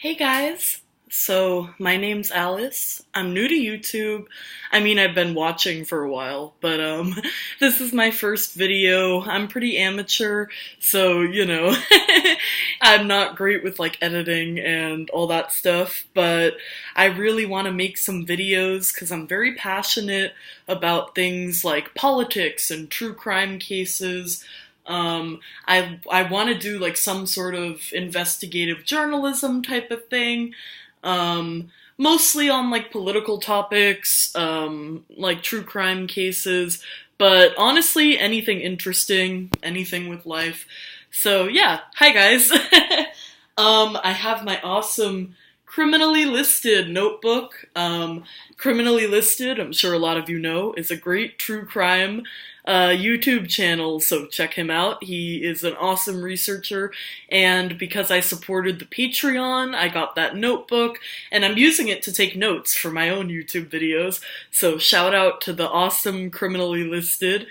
Hey guys! So, my name's Alice. I'm new to YouTube. I mean, I've been watching for a while, but this is my first video. I'm pretty amateur, so, I'm not great with like editing and all that stuff, but I really want to make some videos because I'm very passionate about things like politics and true crime cases. I want to do like some sort of investigative journalism type of thing, mostly on like political topics, like true crime cases, but honestly, anything interesting, anything with life. So yeah, hi guys. I have my awesome criminally listed notebook. Criminally listed, I'm sure a lot of you know, is a great true crime YouTube channel, so check him out. He is an awesome researcher, and because I supported the Patreon, I got that notebook, and I'm using it to take notes for my own YouTube videos, so shout out to the awesome Criminally Listed.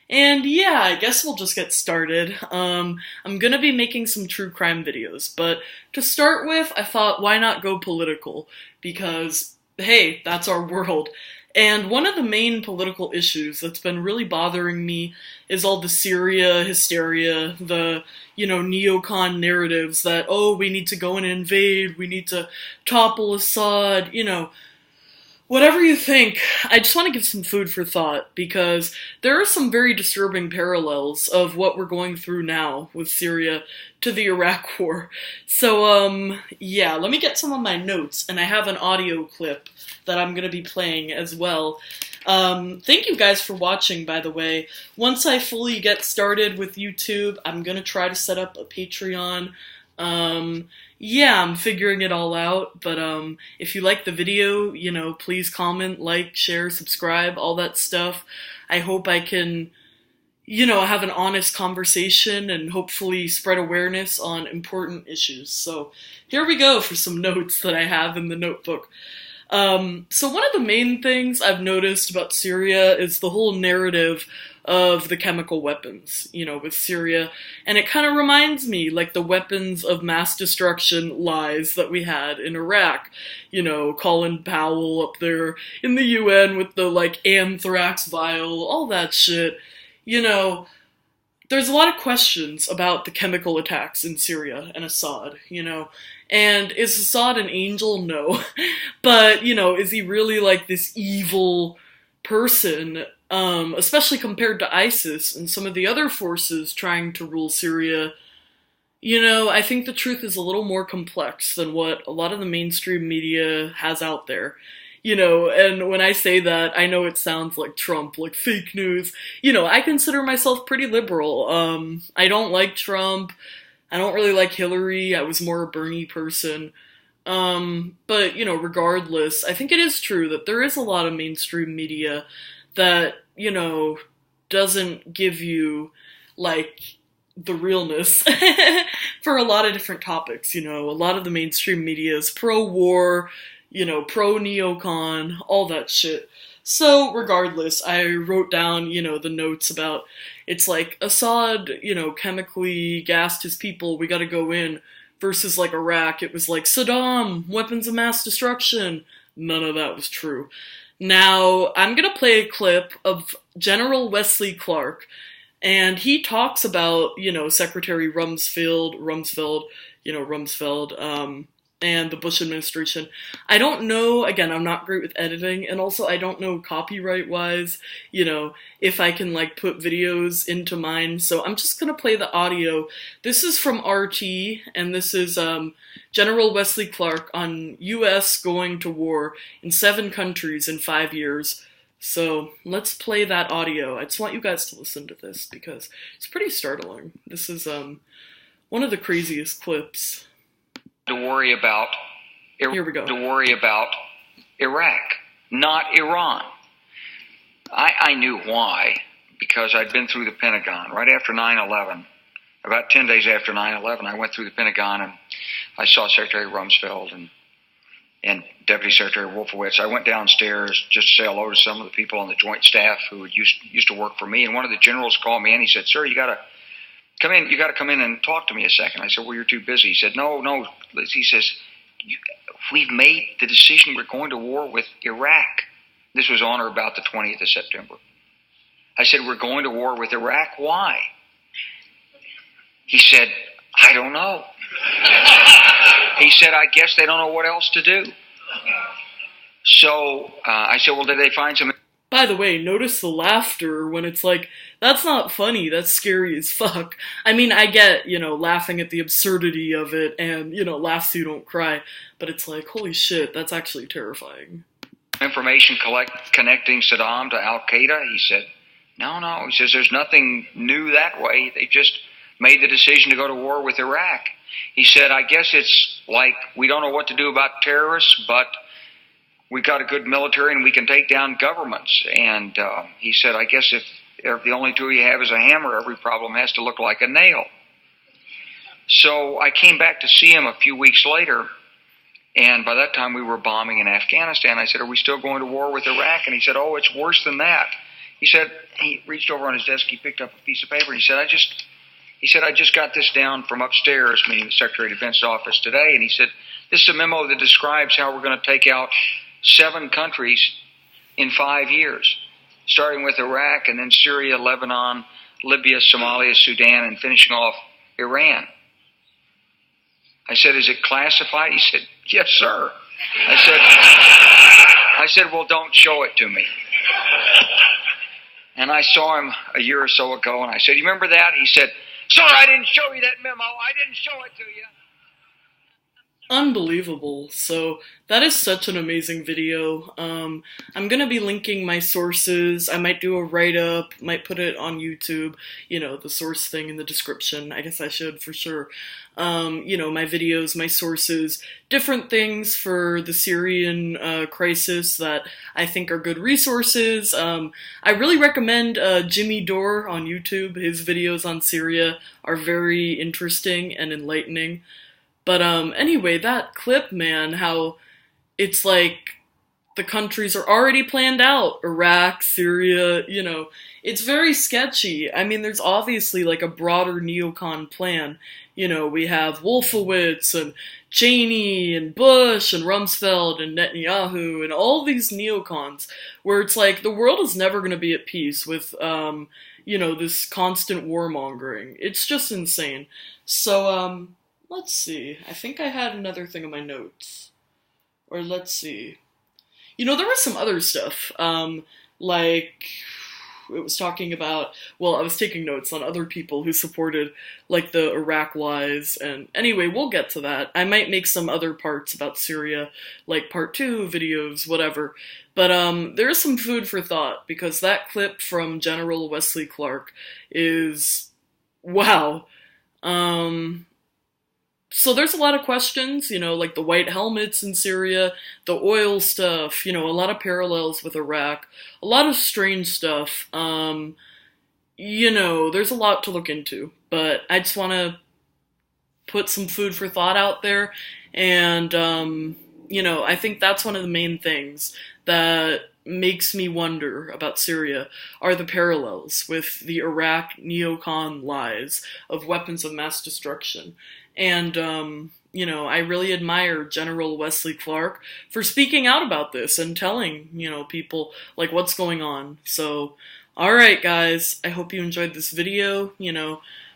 And yeah, I guess we'll just get started. I'm gonna be making some true crime videos, but to start with, I thought, why not go political? Because, hey, that's our world. And one of the main political issues that's been really bothering me is all the Syria hysteria, the, neocon narratives that, oh, we need to go and invade, we need to topple Assad, whatever you think. I just want to give some food for thought, because there are some very disturbing parallels of what we're going through now with Syria to the Iraq War. So, yeah, let me get some of my notes, and I have an audio clip that I'm going to be playing as well. Thank you guys for watching, by the way. Once I fully get started with YouTube, I'm going to try to set up a Patreon. Yeah, I'm figuring it all out, but if you like the video, please comment, like, share, subscribe, all that stuff. I hope I can, have an honest conversation and hopefully spread awareness on important issues. So here we go for some notes that I have in the notebook. So one of the main things I've noticed about Syria is the whole narrative of the chemical weapons, with Syria. And it kind of reminds me, like, the weapons of mass destruction lies that we had in Iraq. Colin Powell up there in the UN with the, like, anthrax vial, all that shit. There's a lot of questions about the chemical attacks in Syria and Assad, And is Assad an angel? No. But, is he really like this evil person, especially compared to ISIS and some of the other forces trying to rule Syria? I think the truth is a little more complex than what a lot of the mainstream media has out there. And when I say that, I know it sounds like Trump, like fake news. I consider myself pretty liberal. I don't like Trump. I don't really like Hillary. I was more a Bernie person. But, regardless, I think it is true that there is a lot of mainstream media that, doesn't give you, like, the realness for a lot of different topics. A lot of the mainstream media is pro-war, pro-neocon, all that shit. So, regardless, I wrote down, the notes about, it's like, Assad, chemically gassed his people, we gotta go in, versus, like, Iraq, it was like, Saddam, weapons of mass destruction. None of that was true. Now, I'm gonna play a clip of General Wesley Clark, and he talks about, Secretary Rumsfeld, and the Bush administration. I don't know, again, I'm not great with editing, and also I don't know copyright-wise, if I can, like, put videos into mine, so I'm just gonna play the audio. This is from RT, and this is, General Wesley Clark on U.S. going to war in 7 countries in 5 years. So, let's play that audio. I just want you guys to listen to this, because it's pretty startling. This is, one of the craziest clips. To worry about Here we go. To worry about Iraq, not Iran. I knew why, because I'd been through the Pentagon right after 9/11. About 10 days after 9/11, I went through the Pentagon and I saw Secretary Rumsfeld and Deputy Secretary Wolfowitz. I went downstairs just to say hello to some of the people on the Joint Staff who used to work for me, and one of the generals called me and he said, "Sir, you got to come in and talk to me a second." I said, "Well, you're too busy." He said, No. He says, we've made the decision we're going to war with Iraq. This was on or about the 20th of September. I said, we're going to war with Iraq. Why? He said, I don't know. He said, I guess they don't know what else to do. So I said, well, did they find some... By the way, notice the laughter when it's like, that's not funny, that's scary as fuck. I mean, I get, laughing at the absurdity of it and, laugh so you don't cry, but it's like, holy shit, that's actually terrifying. Information connecting Saddam to Al-Qaeda? He said, no. He says, there's nothing new that way. They just made the decision to go to war with Iraq. He said, I guess it's like we don't know what to do about terrorists, but we've got a good military and we can take down governments. And he said, I guess if the only tool you have is a hammer, every problem has to look like a nail. So I came back to see him a few weeks later, and by that time we were bombing in Afghanistan. I said, are we still going to war with Iraq? And he said, oh, it's worse than that. He said, he reached over on his desk, he picked up a piece of paper, and he said, I just got this down from upstairs, meaning the Secretary of Defense's office today, and he said, this is a memo that describes how we're going to take out 7 countries in 5 years, starting with Iraq and then Syria, Lebanon, Libya, Somalia, Sudan, and finishing off Iran. I said, is it classified? He said, yes, sir. I said, well, don't show it to me. And I saw him a year or so ago, and I said, you remember that? He said, sir, I didn't show you that memo. I didn't show it to you. Unbelievable. So that is such an amazing video. I'm gonna be linking my sources. I might do a write-up, might put it on YouTube, the source thing in the description. I guess I should for sure. My videos, my sources, different things for the Syrian crisis that I think are good resources. I really recommend Jimmy Dore on YouTube. His videos on Syria are very interesting and enlightening. But anyway, that clip, man, how it's like the countries are already planned out. Iraq, Syria, it's very sketchy. I mean, there's obviously like a broader neocon plan. We have Wolfowitz and Cheney and Bush and Rumsfeld and Netanyahu and all these neocons where it's like the world is never going to be at peace with, this constant warmongering. It's just insane. So, let's see. I think I had another thing in my notes. Or let's see. There was some other stuff. Like, it was talking about, I was taking notes on other people who supported, like, the Iraq lies. And anyway, we'll get to that. I might make some other parts about Syria, like part 2 videos, whatever. But there is some food for thought, because that clip from General Wesley Clark is, wow. So there's a lot of questions, like the white helmets in Syria, the oil stuff, a lot of parallels with Iraq, a lot of strange stuff. There's a lot to look into, but I just want to put some food for thought out there. And, I think that's one of the main things that makes me wonder about Syria are the parallels with the Iraq neocon lies of weapons of mass destruction. And, I really admire General Wesley Clark for speaking out about this and telling, people, like, what's going on. So, alright, guys, I hope you enjoyed this video.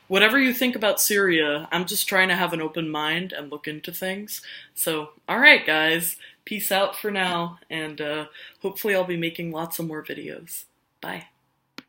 Whatever you think about Syria, I'm just trying to have an open mind and look into things. So, alright, guys, peace out for now, and hopefully I'll be making lots of more videos. Bye.